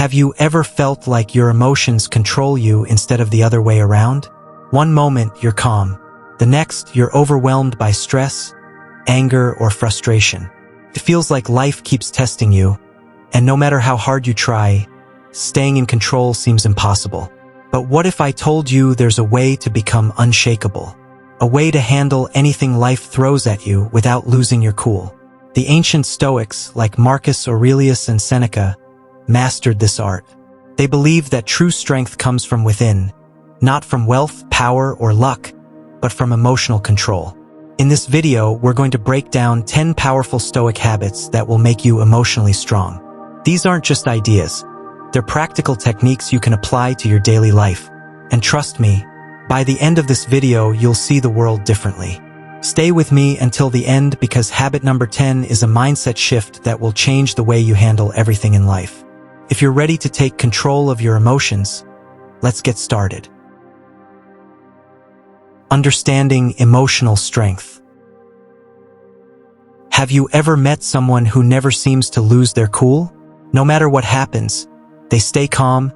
Have you ever felt like your emotions control you instead of the other way around? One moment you're calm. The next you're overwhelmed by stress, anger, or frustration. It feels like life keeps testing you, and no matter how hard you try, staying in control seems impossible. But what if I told you there's a way to become unshakable? A way to handle anything life throws at you without losing your cool. The ancient Stoics, like Marcus Aurelius and Seneca, mastered this art. They believed that true strength comes from within, not from wealth, power, or luck, but from emotional control. In this video, we're going to break down 10 powerful Stoic habits that will make you emotionally strong. These aren't just ideas. They're practical techniques you can apply to your daily life. And trust me, by the end of this video, you'll see the world differently. Stay with me until the end because habit number 10 is a mindset shift that will change the way you handle everything in life. If you're ready to take control of your emotions, let's get started. Understanding emotional strength. Have you ever met someone who never seems to lose their cool? No matter what happens, they stay calm,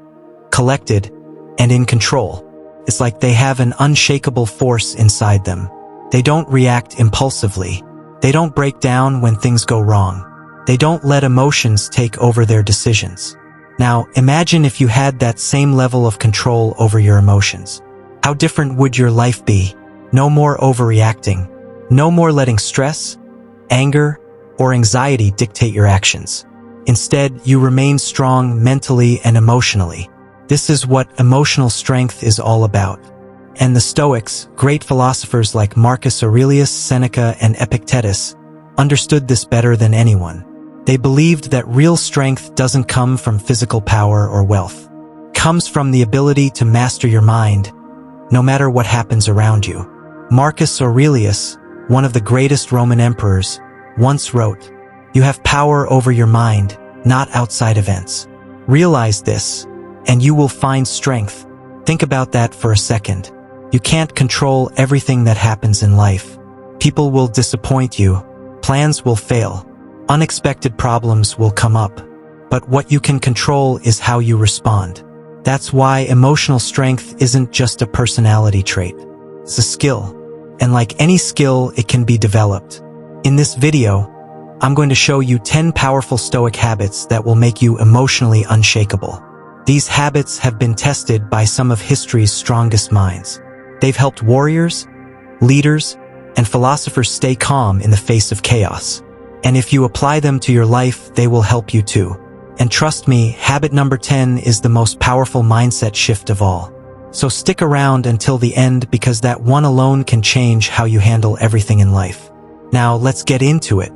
collected, and in control. It's like they have an unshakable force inside them. They don't react impulsively. They don't break down when things go wrong. They don't let emotions take over their decisions. Now, imagine if you had that same level of control over your emotions. How different would your life be? No more overreacting. No more letting stress, anger, or anxiety dictate your actions. Instead, you remain strong mentally and emotionally. This is what emotional strength is all about. And the Stoics, great philosophers like Marcus Aurelius, Seneca, and Epictetus, understood this better than anyone. They believed that real strength doesn't come from physical power or wealth. It comes from the ability to master your mind, no matter what happens around you. Marcus Aurelius, one of the greatest Roman emperors, once wrote, "You have power over your mind, not outside events. Realize this, and you will find strength." Think about that for a second. You can't control everything that happens in life. People will disappoint you. Plans will fail. Unexpected problems will come up. But what you can control is how you respond. That's why emotional strength isn't just a personality trait. It's a skill. And like any skill, it can be developed. In this video, I'm going to show you 10 powerful Stoic habits that will make you emotionally unshakable. These habits have been tested by some of history's strongest minds. They've helped warriors, leaders, and philosophers stay calm in the face of chaos. And if you apply them to your life, they will help you too. And trust me, habit number 10 is the most powerful mindset shift of all. So stick around until the end because that one alone can change how you handle everything in life. Now let's get into it.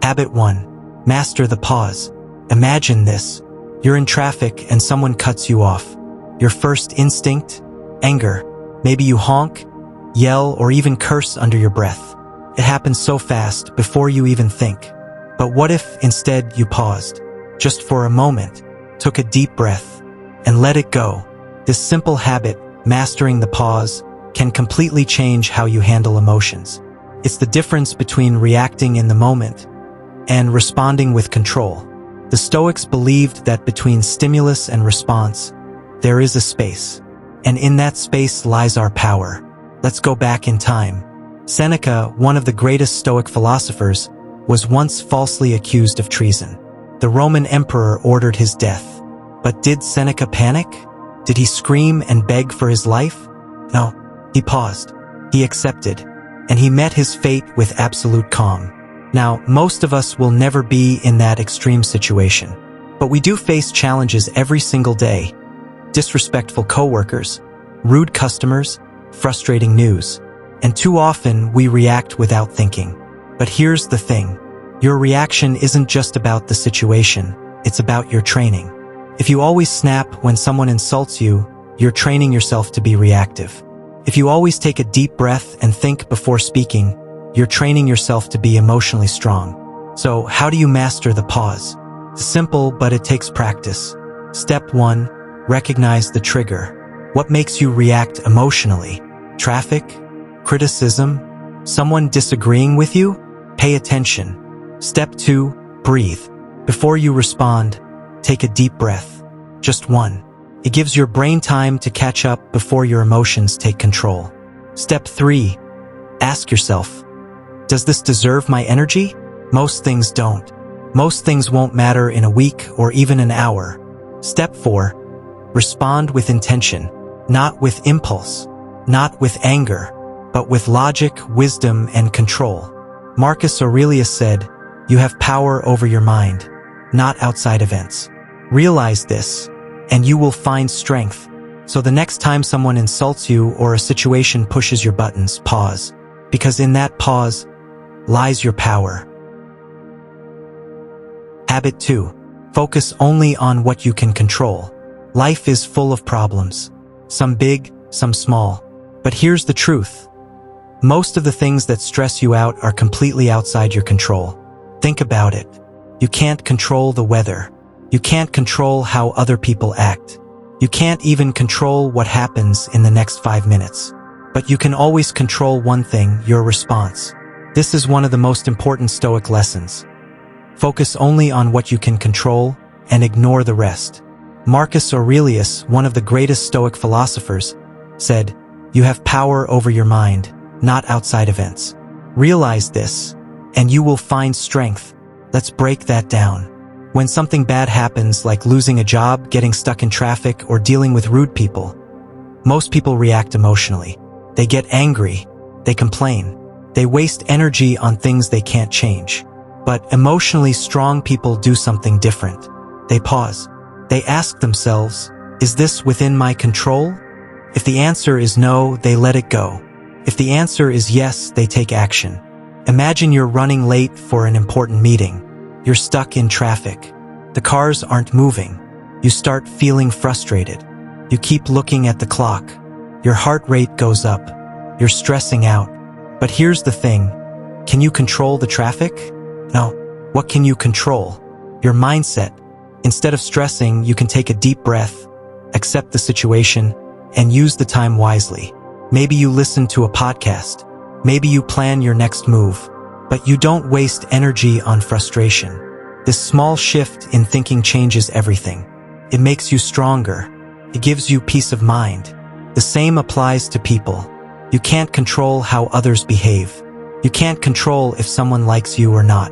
Habit 1. Master the pause. Imagine this. You're in traffic and someone cuts you off. Your first instinct? Anger. Maybe you honk, yell, or even curse under your breath. It happens so fast before you even think. But what if instead you paused, just for a moment, took a deep breath, and let it go? This simple habit, mastering the pause, can completely change how you handle emotions. It's the difference between reacting in the moment and responding with control. The Stoics believed that between stimulus and response, there is a space. And in that space lies our power. Let's go back in time. Seneca, one of the greatest Stoic philosophers, was once falsely accused of treason. The Roman emperor ordered his death. But did Seneca panic? Did he scream and beg for his life? No, he paused. He accepted. And he met his fate with absolute calm. Now, most of us will never be in that extreme situation. But we do face challenges every single day. Disrespectful coworkers, rude customers, frustrating news. And too often, we react without thinking. But here's the thing. Your reaction isn't just about the situation, it's about your training. If you always snap when someone insults you, you're training yourself to be reactive. If you always take a deep breath and think before speaking, you're training yourself to be emotionally strong. So, how do you master the pause? It's simple, but it takes practice. Step 1, recognize the trigger. What makes you react emotionally? Traffic? Criticism? Someone disagreeing with you? Pay attention. Step 2, breathe. Before you respond, take a deep breath. Just one. It gives your brain time to catch up before your emotions take control. Step 3. Ask yourself, does this deserve my energy? Most things don't. Most things won't matter in a week or even an hour. Step 4. Respond with intention, not with impulse, not with anger, but with logic, wisdom, and control. Marcus Aurelius said, "You have power over your mind, not outside events." Realize this, and you will find strength. So the next time someone insults you or a situation pushes your buttons, pause. Because in that pause lies your power. Habit 2. Focus only on what you can control. Life is full of problems. Some big, some small. But here's the truth. Most of the things that stress you out are completely outside your control. Think about it. You can't control the weather. You can't control how other people act. You can't even control what happens in the next 5 minutes. But you can always control one thing, your response. This is one of the most important Stoic lessons. Focus only on what you can control and ignore the rest. Marcus Aurelius, one of the greatest Stoic philosophers, said, "You have power over your mind, not outside events." Realize this, and you will find strength. Let's break that down. When something bad happens, like losing a job, getting stuck in traffic, or dealing with rude people, most people react emotionally. They get angry, they complain, they waste energy on things they can't change. But emotionally strong people do something different. They pause. They ask themselves, is this within my control? If the answer is no, they let it go. If the answer is yes, they take action. Imagine you're running late for an important meeting. You're stuck in traffic. The cars aren't moving. You start feeling frustrated. You keep looking at the clock. Your heart rate goes up. You're stressing out. But here's the thing. Can you control the traffic? No. What can you control? Your mindset. Instead of stressing, you can take a deep breath, accept the situation, and use the time wisely. Maybe you listen to a podcast. Maybe you plan your next move. But you don't waste energy on frustration. This small shift in thinking changes everything. It makes you stronger. It gives you peace of mind. The same applies to people. You can't control how others behave. You can't control if someone likes you or not.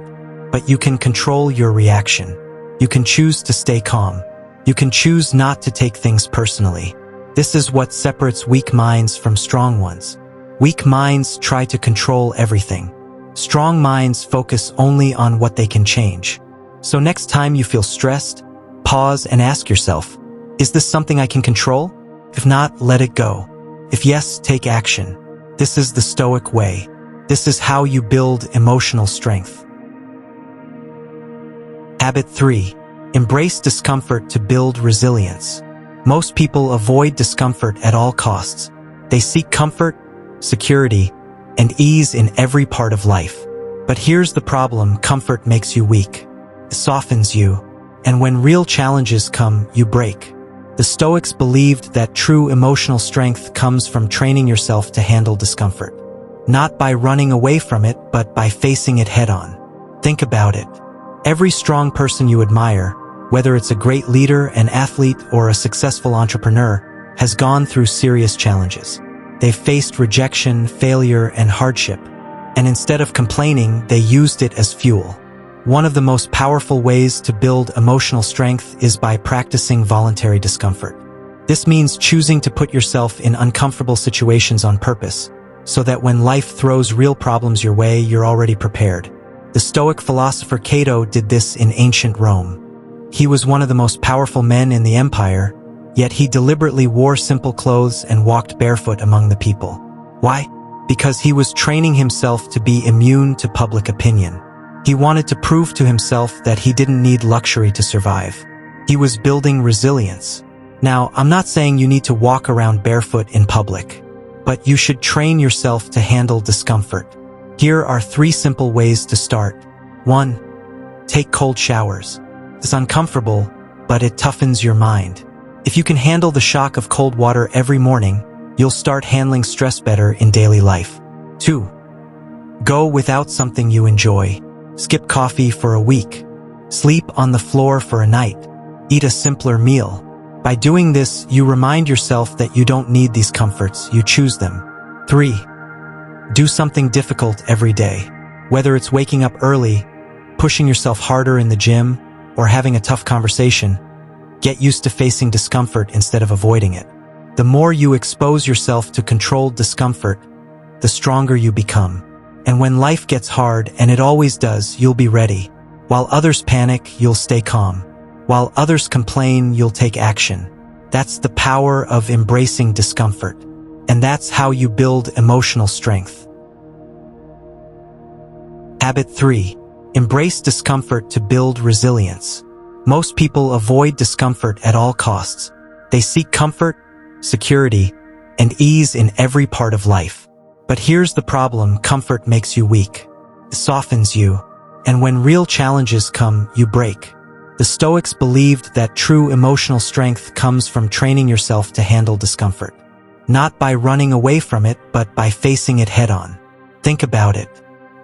But you can control your reaction. You can choose to stay calm. You can choose not to take things personally. This is what separates weak minds from strong ones. Weak minds try to control everything. Strong minds focus only on what they can change. So next time you feel stressed, pause and ask yourself, is this something I can control? If not, let it go. If yes, take action. This is the Stoic way. This is how you build emotional strength. Habit 3. Embrace discomfort to build resilience. Most people avoid discomfort at all costs. They seek comfort, security, and ease in every part of life. But here's the problem, comfort makes you weak. It softens you, and when real challenges come, you break. The Stoics believed that true emotional strength comes from training yourself to handle discomfort. Not by running away from it, but by facing it head-on. Think about it. Every strong person you admire, whether it's a great leader, an athlete, or a successful entrepreneur, has gone through serious challenges. They've faced rejection, failure, and hardship, and instead of complaining, they used it as fuel. One of the most powerful ways to build emotional strength is by practicing voluntary discomfort. This means choosing to put yourself in uncomfortable situations on purpose, so that when life throws real problems your way, you're already prepared. The Stoic philosopher Cato did this in ancient Rome. He was one of the most powerful men in the empire, yet he deliberately wore simple clothes and walked barefoot among the people. Why? Because he was training himself to be immune to public opinion. He wanted to prove to himself that he didn't need luxury to survive. He was building resilience. Now, I'm not saying you need to walk around barefoot in public, but you should train yourself to handle discomfort. Here are 3 simple ways to start. 1. Take cold showers. It's uncomfortable, but it toughens your mind. If you can handle the shock of cold water every morning, you'll start handling stress better in daily life. 2. Go without something you enjoy. Skip coffee for a week. Sleep on the floor for a night. Eat a simpler meal. By doing this, you remind yourself that you don't need these comforts, you choose them. 3. Do something difficult every day. Whether it's waking up early, pushing yourself harder in the gym, or having a tough conversation, get used to facing discomfort instead of avoiding it. The more you expose yourself to controlled discomfort, the stronger you become. And when life gets hard, and it always does, you'll be ready. While others panic, you'll stay calm. While others complain, you'll take action. That's the power of embracing discomfort. And that's how you build emotional strength. Habit 3. Embrace discomfort to build resilience. Most people avoid discomfort at all costs. They seek comfort, security, and ease in every part of life. But here's the problem: comfort makes you weak. It softens you. And when real challenges come, you break. The Stoics believed that true emotional strength comes from training yourself to handle discomfort. Not by running away from it, but by facing it head-on. Think about it.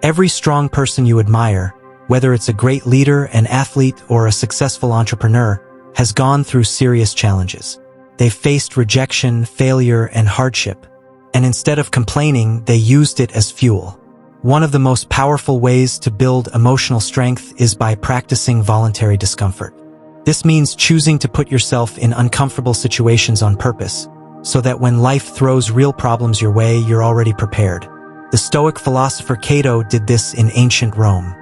Every strong person you admire, whether it's a great leader, an athlete, or a successful entrepreneur, has gone through serious challenges. They've faced rejection, failure, and hardship. And instead of complaining, they used it as fuel. One of the most powerful ways to build emotional strength is by practicing voluntary discomfort. This means choosing to put yourself in uncomfortable situations on purpose, so that when life throws real problems your way, you're already prepared. The Stoic philosopher Cato did this in ancient Rome.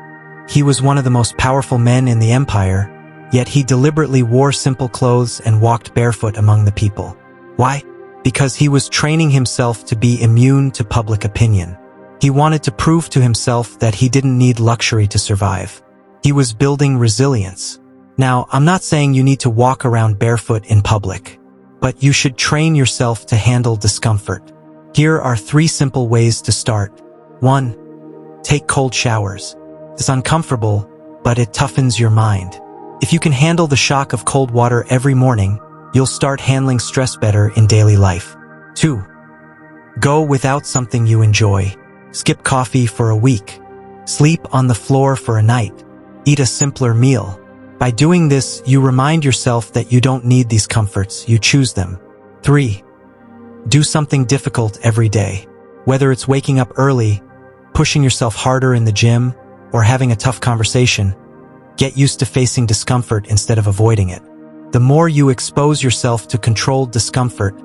He was one of the most powerful men in the empire, yet he deliberately wore simple clothes and walked barefoot among the people. Why? Because he was training himself to be immune to public opinion. He wanted to prove to himself that he didn't need luxury to survive. He was building resilience. Now, I'm not saying you need to walk around barefoot in public, but you should train yourself to handle discomfort. Here are 3 simple ways to start. 1. Take cold showers. It's uncomfortable, but it toughens your mind. If you can handle the shock of cold water every morning, you'll start handling stress better in daily life. 2. Go without something you enjoy. Skip coffee for a week. Sleep on the floor for a night. Eat a simpler meal. By doing this, you remind yourself that you don't need these comforts, you choose them. 3. Do something difficult every day. Whether it's waking up early, pushing yourself harder in the gym, or having a tough conversation, get used to facing discomfort instead of avoiding it. The more you expose yourself to controlled discomfort,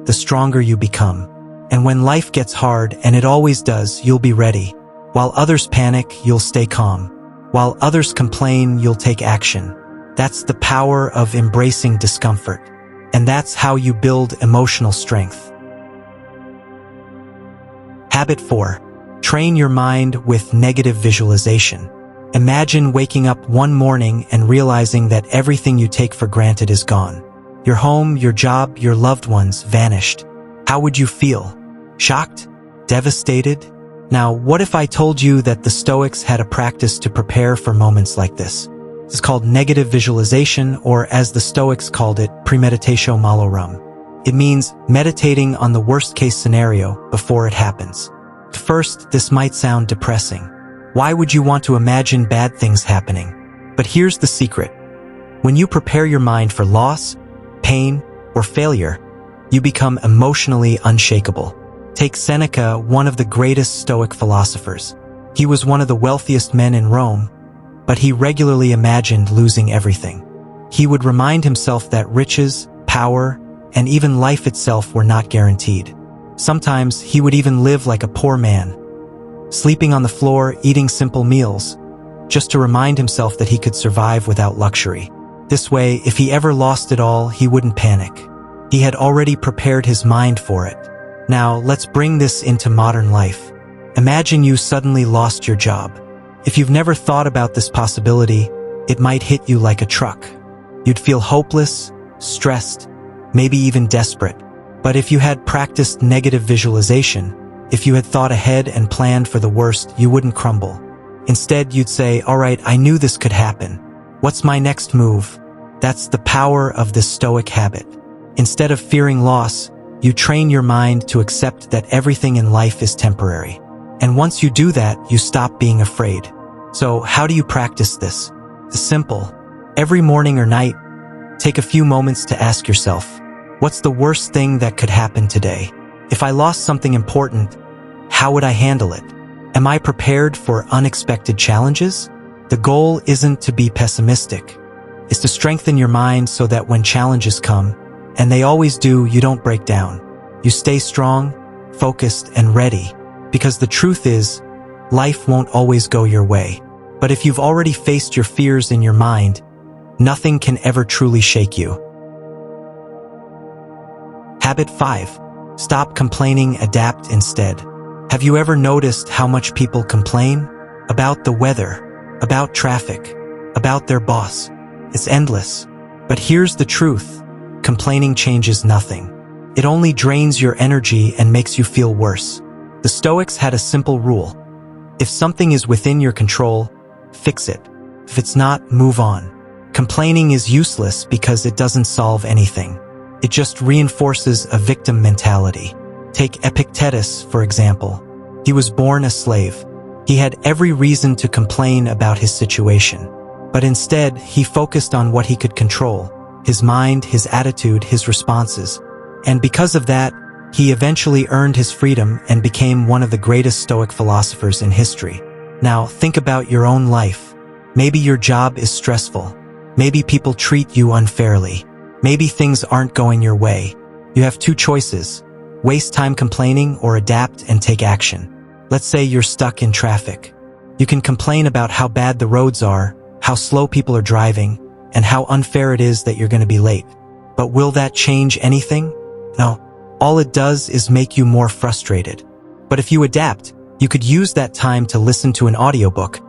the stronger you become. And when life gets hard, and it always does, you'll be ready. While others panic, you'll stay calm. While others complain, you'll take action. That's the power of embracing discomfort. And that's how you build emotional strength. Habit 4. Train your mind with negative visualization. Imagine waking up one morning and realizing that everything you take for granted is gone. Your home, your job, your loved ones vanished. How would you feel? Shocked? Devastated? Now, what if I told you that the Stoics had a practice to prepare for moments like this? It's called negative visualization, or as the Stoics called it, premeditatio malorum. It means meditating on the worst-case scenario before it happens. At first, this might sound depressing. Why would you want to imagine bad things happening? But here's the secret. When you prepare your mind for loss, pain, or failure, you become emotionally unshakable. Take Seneca, one of the greatest Stoic philosophers. He was one of the wealthiest men in Rome, but he regularly imagined losing everything. He would remind himself that riches, power, and even life itself were not guaranteed. Sometimes he would even live like a poor man, sleeping on the floor, eating simple meals, just to remind himself that he could survive without luxury. This way, if he ever lost it all, he wouldn't panic. He had already prepared his mind for it. Now, let's bring this into modern life. Imagine you suddenly lost your job. If you've never thought about this possibility, it might hit you like a truck. You'd feel hopeless, stressed, maybe even desperate. But if you had practiced negative visualization, if you had thought ahead and planned for the worst, you wouldn't crumble. Instead, you'd say, all right, I knew this could happen. What's my next move? That's the power of this Stoic habit. Instead of fearing loss, you train your mind to accept that everything in life is temporary. And once you do that, you stop being afraid. So how do you practice this? is simple. Every morning or night, take a few moments to ask yourself, what's the worst thing that could happen today? If I lost something important, how would I handle it? Am I prepared for unexpected challenges? The goal isn't to be pessimistic. It's to strengthen your mind so that when challenges come, and they always do, you don't break down. You stay strong, focused, and ready. Because the truth is, life won't always go your way. But if you've already faced your fears in your mind, nothing can ever truly shake you. Habit 5. Stop complaining, adapt instead. Have you ever noticed how much people complain? About the weather, about traffic, about their boss. It's endless. But here's the truth. Complaining changes nothing. It only drains your energy and makes you feel worse. The Stoics had a simple rule. If something is within your control, fix it. If it's not, move on. Complaining is useless because it doesn't solve anything. It just reinforces a victim mentality. Take Epictetus, for example. He was born a slave. He had every reason to complain about his situation. But instead, he focused on what he could control. His mind, his attitude, his responses. And because of that, he eventually earned his freedom and became one of the greatest Stoic philosophers in history. Now, think about your own life. Maybe your job is stressful. Maybe people treat you unfairly. Maybe things aren't going your way. You have two choices. Waste time complaining or adapt and take action. Let's say you're stuck in traffic. You can complain about how bad the roads are, how slow people are driving, and how unfair it is that you're going to be late. But will that change anything? No. All it does is make you more frustrated. But if you adapt, you could use that time to listen to an audiobook,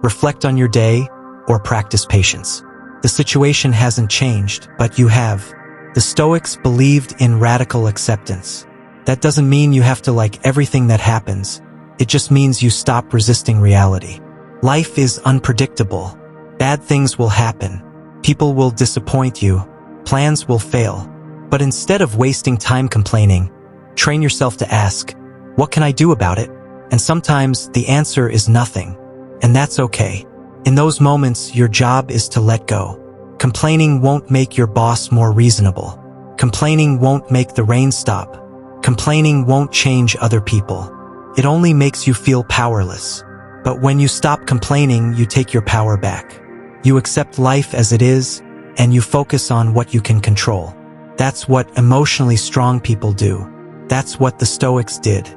reflect on your day, or practice patience. The situation hasn't changed, but you have. The Stoics believed in radical acceptance. That doesn't mean you have to like everything that happens. It just means you stop resisting reality. Life is unpredictable. Bad things will happen. People will disappoint you. Plans will fail. But instead of wasting time complaining, train yourself to ask, what can I do about it? And sometimes the answer is nothing. And that's okay. In those moments, your job is to let go. Complaining won't make your boss more reasonable. Complaining won't make the rain stop. Complaining won't change other people. It only makes you feel powerless. But when you stop complaining, you take your power back. You accept life as it is, and you focus on what you can control. That's what emotionally strong people do. That's what the Stoics did.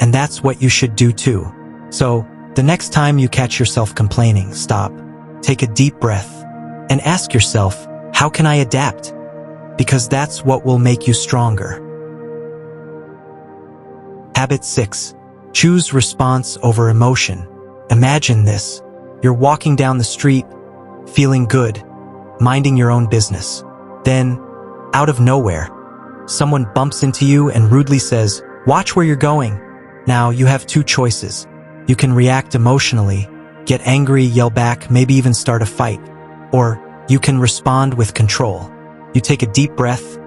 And that's what you should do too. So, the next time you catch yourself complaining, stop, take a deep breath, and ask yourself, how can I adapt? Because that's what will make you stronger. Habit 6. Choose response over emotion. Imagine this. You're walking down the street, feeling good, minding your own business. Then, out of nowhere, someone bumps into you and rudely says, "Watch where you're going." Now, you have two choices. You can react emotionally, get angry, yell back, maybe even start a fight. Or you can respond with control. You take a deep breath,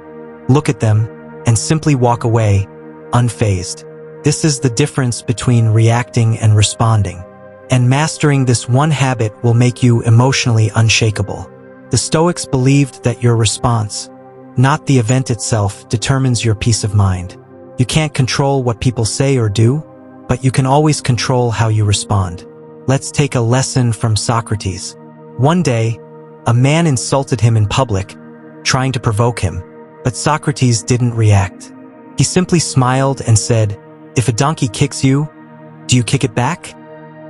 look at them, and simply walk away, unfazed. This is the difference between reacting and responding. And mastering this one habit will make you emotionally unshakable. The Stoics believed that your response, not the event itself, determines your peace of mind. You can't control what people say or do, but you can always control how you respond. Let's take a lesson from Socrates. One day, a man insulted him in public, trying to provoke him, but Socrates didn't react. He simply smiled and said, "If a donkey kicks you, do you kick it back?"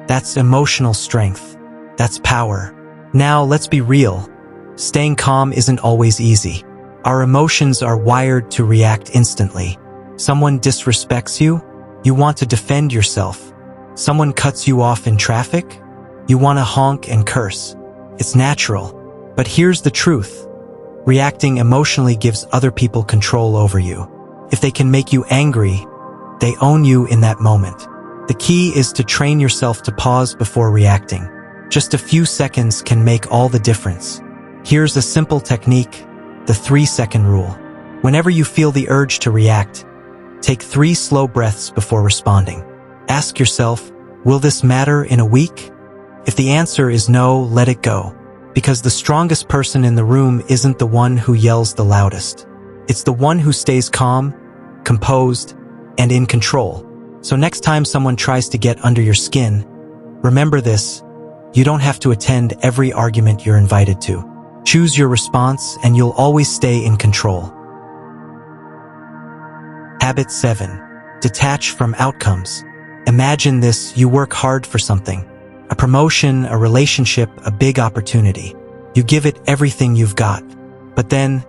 That's emotional strength. That's power. Now, let's be real. Staying calm isn't always easy. Our emotions are wired to react instantly. Someone disrespects you, you want to defend yourself. Someone cuts you off in traffic, you want to honk and curse. It's natural. But here's the truth. Reacting emotionally gives other people control over you. If they can make you angry, they own you in that moment. The key is to train yourself to pause before reacting. Just a few seconds can make all the difference. Here's a simple technique, the 3-second rule. Whenever you feel the urge to react, take 3 slow breaths before responding. Ask yourself, will this matter in a week? If the answer is no, let it go. Because the strongest person in the room isn't the one who yells the loudest. It's the one who stays calm, composed, and in control. So next time someone tries to get under your skin, remember this: you don't have to attend every argument you're invited to. Choose your response and you'll always stay in control. Habit 7. Detach from outcomes. Imagine this: you work hard for something. A promotion, a relationship, a big opportunity. You give it everything you've got. But then,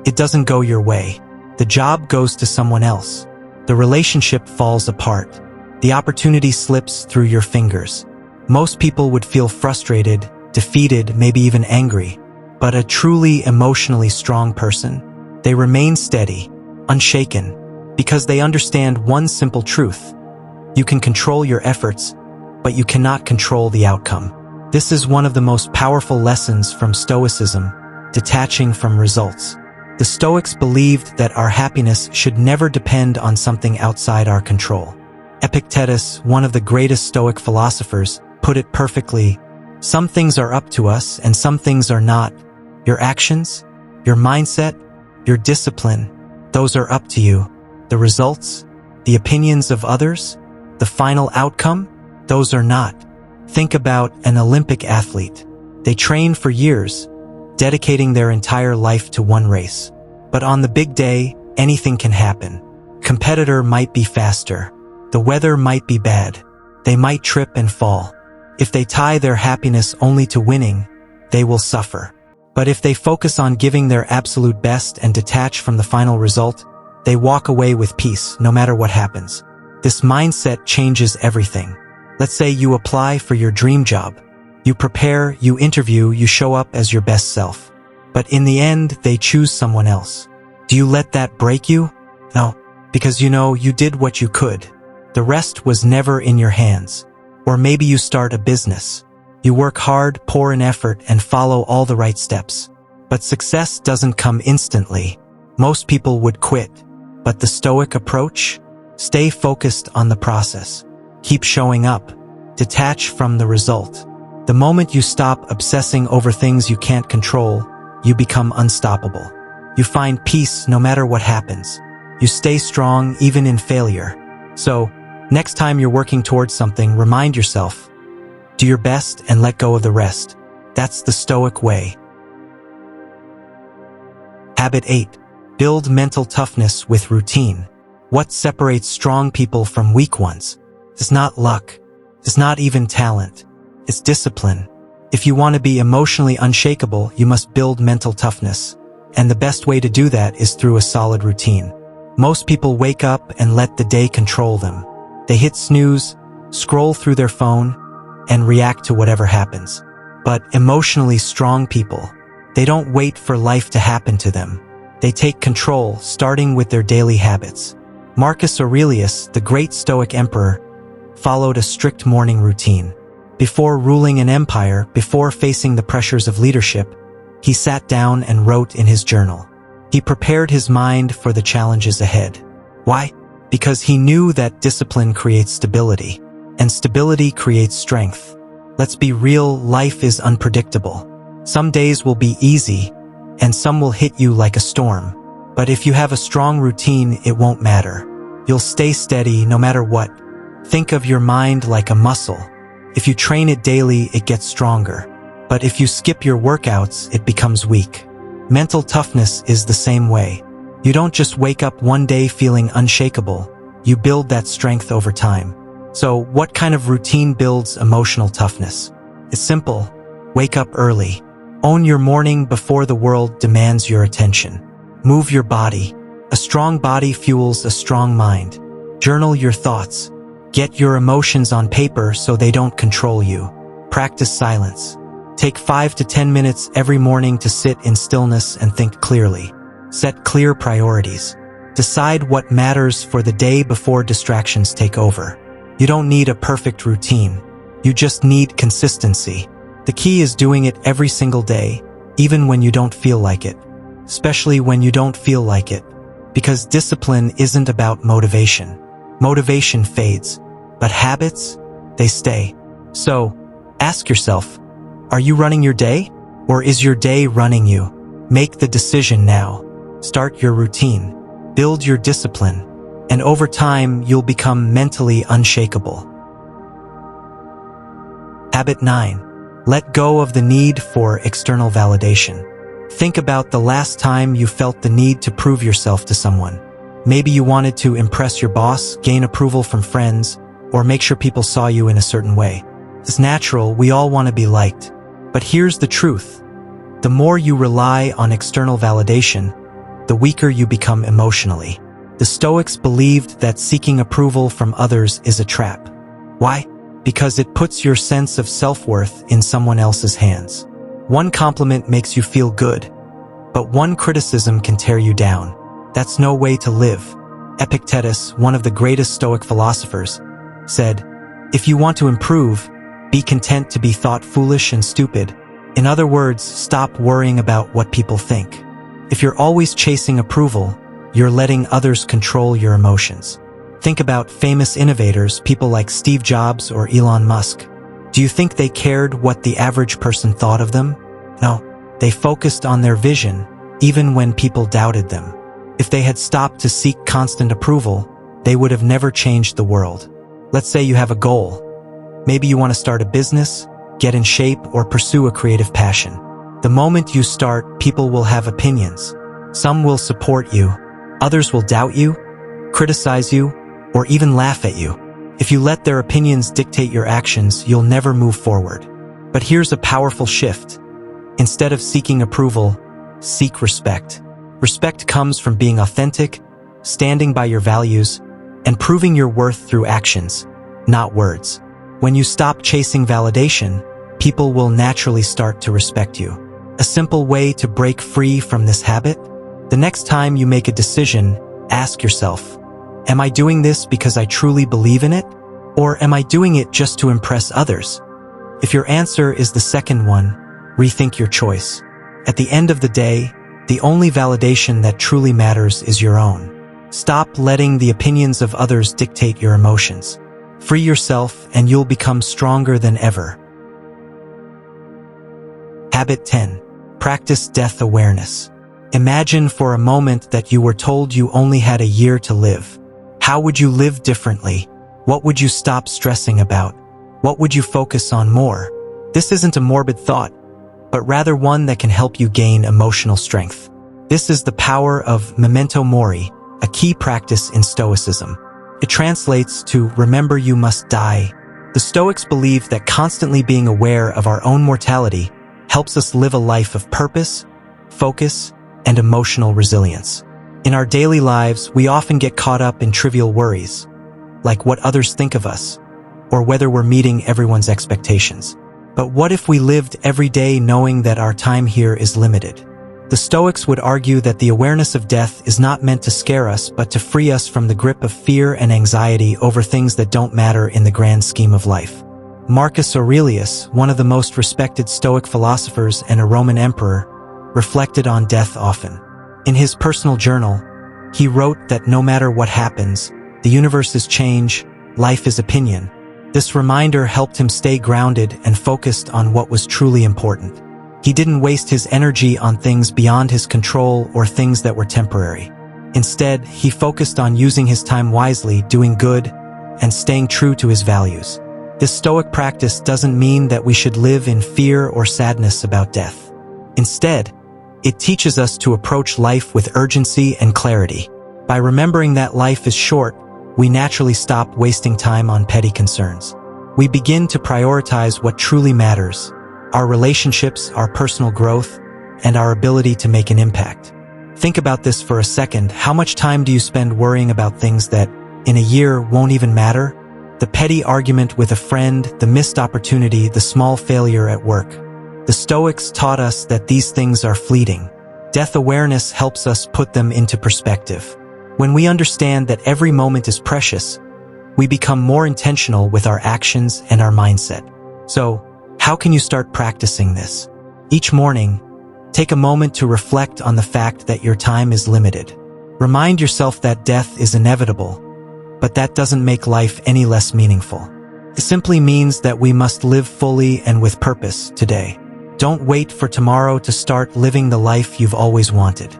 it doesn't go your way. The job goes to someone else. The relationship falls apart. The opportunity slips through your fingers. Most people would feel frustrated, defeated, maybe even angry. But a truly emotionally strong person, they remain steady, unshaken, because they understand one simple truth: you can control your efforts, but you cannot control the outcome. This is one of the most powerful lessons from Stoicism: detaching from results. The Stoics believed that our happiness should never depend on something outside our control. Epictetus, one of the greatest Stoic philosophers, put it perfectly: some things are up to us and some things are not. Your actions, your mindset, your discipline, those are up to you. The results, the opinions of others, the final outcome, those are not. Think about an Olympic athlete. They train for years, dedicating their entire life to one race. But on the big day, anything can happen. Competitor might be faster. The weather might be bad. They might trip and fall. If they tie their happiness only to winning, they will suffer. But if they focus on giving their absolute best and detach from the final result, they walk away with peace no matter what happens. This mindset changes everything. Let's say you apply for your dream job. You prepare, you interview, you show up as your best self. But in the end, they choose someone else. Do you let that break you? No, because you did what you could. The rest was never in your hands. Or maybe you start a business. You work hard, pour in effort, and follow all the right steps. But success doesn't come instantly. Most people would quit. But the Stoic approach? Stay focused on the process. Keep showing up. Detach from the result. The moment you stop obsessing over things you can't control, you become unstoppable. You find peace no matter what happens. You stay strong even in failure. So, next time you're working towards something, remind yourself: do your best and let go of the rest. That's the Stoic way. Habit 8. Build mental toughness with routine. What separates strong people from weak ones? It's not luck. It's not even talent. It's discipline. If you want to be emotionally unshakable, you must build mental toughness. And the best way to do that is through a solid routine. Most people wake up and let the day control them. They hit snooze, scroll through their phone, and react to whatever happens. But emotionally strong people, they don't wait for life to happen to them. They take control, starting with their daily habits. Marcus Aurelius, the great Stoic emperor, followed a strict morning routine. Before ruling an empire, before facing the pressures of leadership, he sat down and wrote in his journal. He prepared his mind for the challenges ahead. Why? Because he knew that discipline creates stability, and stability creates strength. Let's be real, life is unpredictable. Some days will be easy, and some will hit you like a storm. But if you have a strong routine, it won't matter. You'll stay steady no matter what. Think of your mind like a muscle. If you train it daily, it gets stronger. But if you skip your workouts, it becomes weak. Mental toughness is the same way. You don't just wake up one day feeling unshakable. You build that strength over time. So, what kind of routine builds emotional toughness? It's simple. Wake up early. Own your morning before the world demands your attention. Move your body. A strong body fuels a strong mind. Journal your thoughts. Get your emotions on paper so they don't control you. Practice silence. Take 5 to 10 minutes every morning to sit in stillness and think clearly. Set clear priorities. Decide what matters for the day before distractions take over. You don't need a perfect routine. You just need consistency. The key is doing it every single day, even when you don't feel like it. Especially when you don't feel like it. Because discipline isn't about motivation. Motivation fades, but habits, they stay. So, ask yourself, are you running your day? Or is your day running you? Make the decision now. Start your routine. Build your discipline. And over time, you'll become mentally unshakable. Habit 9. Let go of the need for external validation. Think about the last time you felt the need to prove yourself to someone. Maybe you wanted to impress your boss, gain approval from friends, or make sure people saw you in a certain way. It's natural, we all want to be liked. But here's the truth. The more you rely on external validation, the weaker you become emotionally. The Stoics believed that seeking approval from others is a trap. Why? Because it puts your sense of self-worth in someone else's hands. One compliment makes you feel good, but one criticism can tear you down. That's no way to live. Epictetus, one of the greatest Stoic philosophers, said, "If you want to improve, be content to be thought foolish and stupid." In other words, stop worrying about what people think. If you're always chasing approval, you're letting others control your emotions. Think about famous innovators, people like Steve Jobs or Elon Musk. Do you think they cared what the average person thought of them? No, they focused on their vision, even when people doubted them. If they had stopped to seek constant approval, they would have never changed the world. Let's say you have a goal. Maybe you want to start a business, get in shape, or pursue a creative passion. The moment you start, people will have opinions. Some will support you, others will doubt you, criticize you, or even laugh at you. If you let their opinions dictate your actions, you'll never move forward. But here's a powerful shift. Instead of seeking approval, seek respect. Respect comes from being authentic, standing by your values, and proving your worth through actions, not words. When you stop chasing validation, people will naturally start to respect you. A simple way to break free from this habit? The next time you make a decision, ask yourself, am I doing this because I truly believe in it? Or am I doing it just to impress others? If your answer is the second one, rethink your choice. At the end of the day, the only validation that truly matters is your own. Stop letting the opinions of others dictate your emotions. Free yourself and you'll become stronger than ever. Habit 10. Practice death awareness. Imagine for a moment that you were told you only had a year to live. How would you live differently? What would you stop stressing about? What would you focus on more? This isn't a morbid thought, but rather one that can help you gain emotional strength. This is the power of memento mori, a key practice in Stoicism. It translates to remember you must die. The Stoics believe that constantly being aware of our own mortality helps us live a life of purpose, focus, and emotional resilience. In our daily lives, we often get caught up in trivial worries, like what others think of us, or whether we're meeting everyone's expectations. But what if we lived every day knowing that our time here is limited? The Stoics would argue that the awareness of death is not meant to scare us, but to free us from the grip of fear and anxiety over things that don't matter in the grand scheme of life. Marcus Aurelius, one of the most respected Stoic philosophers and a Roman emperor, reflected on death often. In his personal journal, he wrote that no matter what happens, the universe is change, life is opinion. This reminder helped him stay grounded and focused on what was truly important. He didn't waste his energy on things beyond his control or things that were temporary. Instead, he focused on using his time wisely, doing good, and staying true to his values. This Stoic practice doesn't mean that we should live in fear or sadness about death. Instead, it teaches us to approach life with urgency and clarity. By remembering that life is short, we naturally stop wasting time on petty concerns. We begin to prioritize what truly matters: our relationships, our personal growth, and our ability to make an impact. Think about this for a second. How much time do you spend worrying about things that, in a year, won't even matter? The petty argument with a friend, the missed opportunity, the small failure at work. The Stoics taught us that these things are fleeting. Death awareness helps us put them into perspective. When we understand that every moment is precious, we become more intentional with our actions and our mindset. So, how can you start practicing this? Each morning, take a moment to reflect on the fact that your time is limited. Remind yourself that death is inevitable, but that doesn't make life any less meaningful. It simply means that we must live fully and with purpose today. Don't wait for tomorrow to start living the life you've always wanted.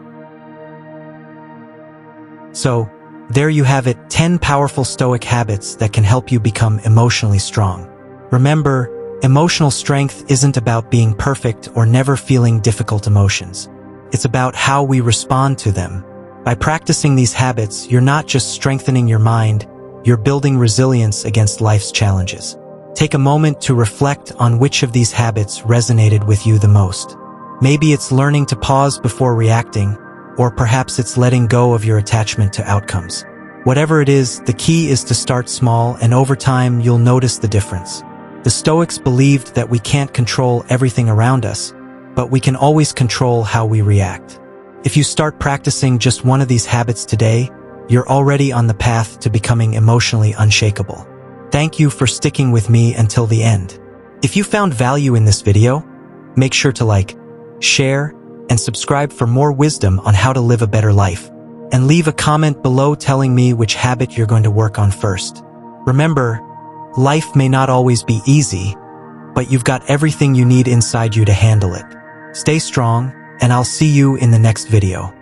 So, there you have it, 10 powerful Stoic habits that can help you become emotionally strong. Remember, emotional strength isn't about being perfect or never feeling difficult emotions. It's about how we respond to them. By practicing these habits, you're not just strengthening your mind, you're building resilience against life's challenges. Take a moment to reflect on which of these habits resonated with you the most. Maybe it's learning to pause before reacting, or perhaps it's letting go of your attachment to outcomes. Whatever it is, the key is to start small, and over time you'll notice the difference. The Stoics believed that we can't control everything around us, but we can always control how we react. If you start practicing just one of these habits today, you're already on the path to becoming emotionally unshakable. Thank you for sticking with me until the end. If you found value in this video, make sure to like, share, and subscribe for more wisdom on how to live a better life. And leave a comment below telling me which habit you're going to work on first. Remember, life may not always be easy, but you've got everything you need inside you to handle it. Stay strong, and I'll see you in the next video.